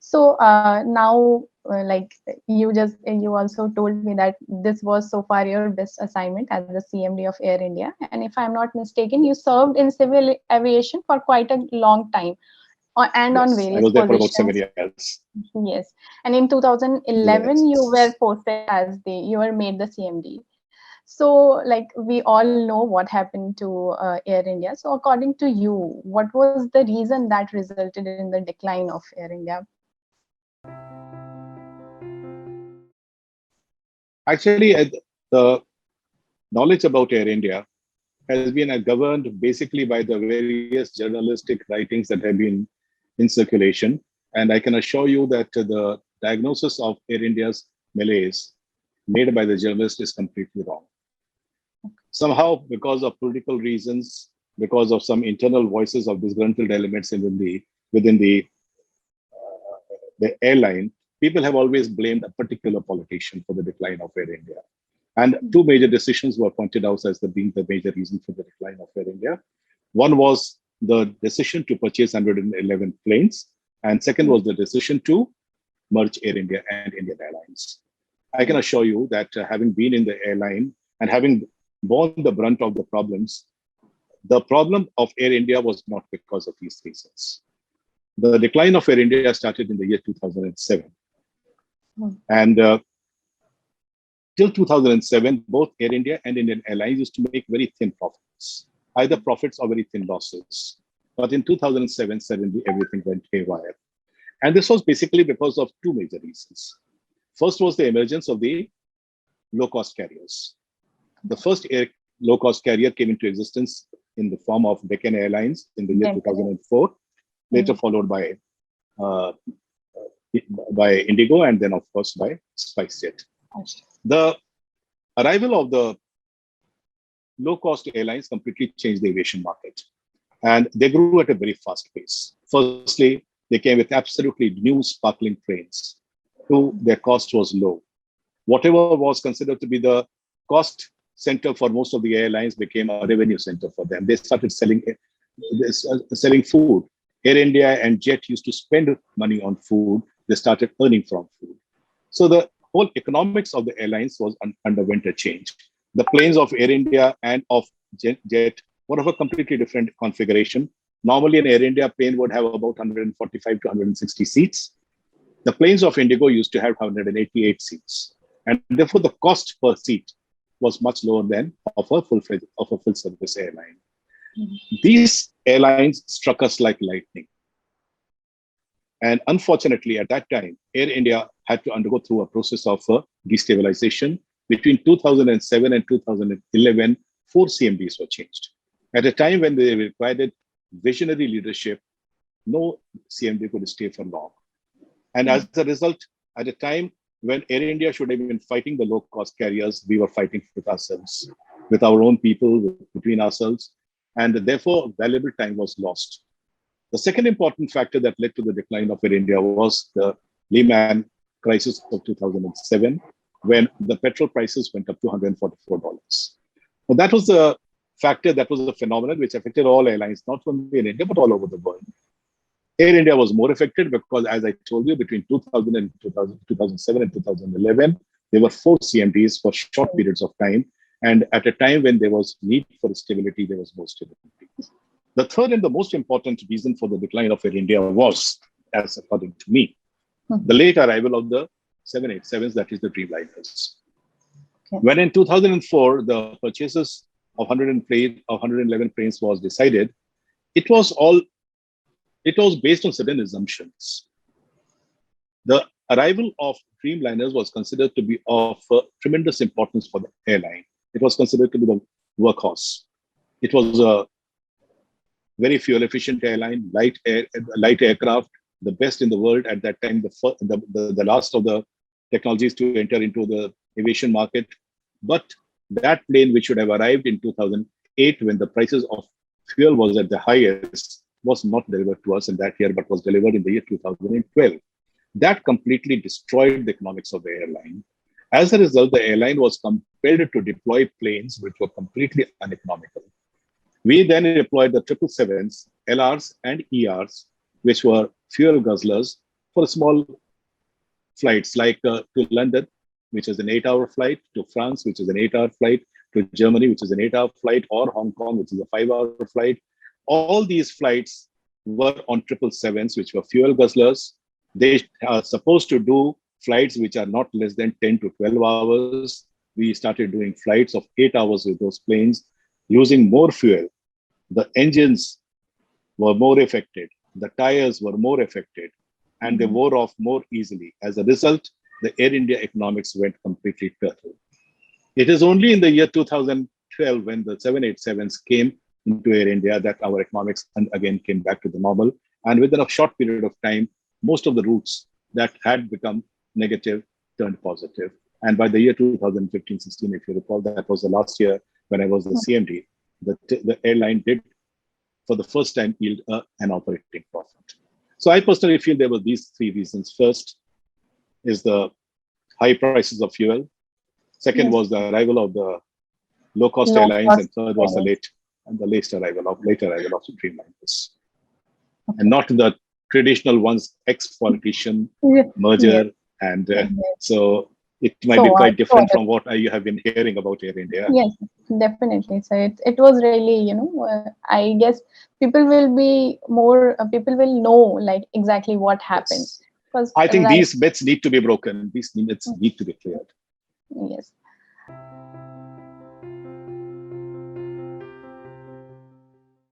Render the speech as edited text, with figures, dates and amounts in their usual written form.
So now, you also told me that this was so far your best assignment as the CMD of Air India. And if I'm not mistaken, you served in civil aviation for quite a long time and on Yes, I various was there for about positions. 7 years. Yes. And in 2011, you Yes. were posted as you were made the CMD. So, like, we all know what happened to Air India. So, according to you, what was the reason that resulted in the decline of Air India? Actually, the knowledge about Air India has been governed basically by the various journalistic writings that have been in circulation. And I can assure you that the diagnosis of Air India's malaise made by the journalist is completely wrong. Somehow, because of political reasons, because of some internal voices of disgruntled elements within the airline, people have always blamed a particular politician for the decline of Air India. And two major decisions were pointed out as being the major reason for the decline of Air India. One was the decision to purchase 111 planes, and second was the decision to merge Air India and Indian Airlines. I can assure you that having been in the airline and having borne the brunt of the problems, the problem of Air India was not because of these reasons. The decline of Air India started in the year 2007. And till 2007, both Air India and Indian Airlines used to make very thin profits, either profits or very thin losses. But in 2007, suddenly everything went haywire. And this was basically because of two major reasons. First was the emergence of the low-cost carriers. The first low-cost carrier came into existence in the form of Deccan Airlines in the year 2004, later followed uh, by Indigo, and then, of course, by SpiceJet. The arrival of the low-cost airlines completely changed the aviation market. And they grew at a very fast pace. Firstly, they came with absolutely new sparkling planes. Two, their cost was low. Whatever was considered to be the cost center for most of the airlines became a revenue center for them. They started selling food. Air India and Jet used to spend money on food. They started earning from food. So the whole economics of the airlines was underwent a change. The planes of Air India and of Jet were of a completely different configuration. Normally, an Air India plane would have about 145 to 160 seats. The planes of Indigo used to have 188 seats. And therefore, the cost per seat was much lower than of a full service airline. These airlines struck us like lightning. And unfortunately, at that time, Air India had to undergo through a process of destabilization. Between 2007 and 2011, 4 CMDs were changed. At a time when they required visionary leadership, no CMD could stay for long. And as a result, at a time when Air India should have been fighting the low-cost carriers, we were fighting with ourselves, with our own people, between ourselves. And therefore, valuable time was lost. The second important factor that led to the decline of Air India was the Lehman crisis of 2007, when the petrol prices went up to $144. Well, that was a factor, that was a phenomenon which affected all airlines, not only in India, but all over the world. Air India was more affected because, as I told you, between 2007 and 2011, there were 4 CMDs for short periods of time. And at a time when there was need for stability, there was no stability. The third and the most important reason for the decline of Air India was, as according to me, the late arrival of the 787s, that is the Dreamliners. Okay. When in 2004, the purchases of 111 planes was decided, it was based on certain assumptions. The arrival of Dreamliners was considered to be of tremendous importance for the airline. It was considered to be the workhorse. It was a very fuel-efficient airline, light aircraft, the best in the world at that time, the last of the technologies to enter into the aviation market. But that plane, which should have arrived in 2008, when the prices of fuel was at the highest, was not delivered to us in that year, but was delivered in the year 2012. That completely destroyed the economics of the airline. As a result, the airline was compelled to deploy planes which were completely uneconomical. We then deployed the 777s, LRs, and ERs, which were fuel guzzlers, for small flights like to London, which is an 8-hour flight, to France, which is an 8-hour flight, to Germany, which is an 8-hour flight, or Hong Kong, which is a 5-hour flight. All these flights were on 777s, which were fuel guzzlers. They are supposed to do flights which are not less than 10 to 12 hours. We started doing flights of 8 hours with those planes using more fuel. The engines were more affected, the tires were more affected, and they wore off more easily. As a result, the Air India economics went completely turtle. It is only in the year 2012 when the 787s came into Air India that our economics again came back to the normal. And within a short period of time, most of the routes that had become negative turned positive. And by the year 2015-16, if you recall, that was the last year when I was the CMD, the airline did for the first time yield an operating profit. So I personally feel there were these three reasons. First is the high prices of fuel. Second was the arrival of the low-cost airlines, and third was the later arrival of Dreamliners, and not the traditional ones, ex-politician merger, and so it might be quite different from what you have been hearing about Air India. Yes, definitely. So it was really, I guess people will be more, people will know like exactly what happened. Yes. I think these myths need to be broken. These myths need to be cleared. Yes.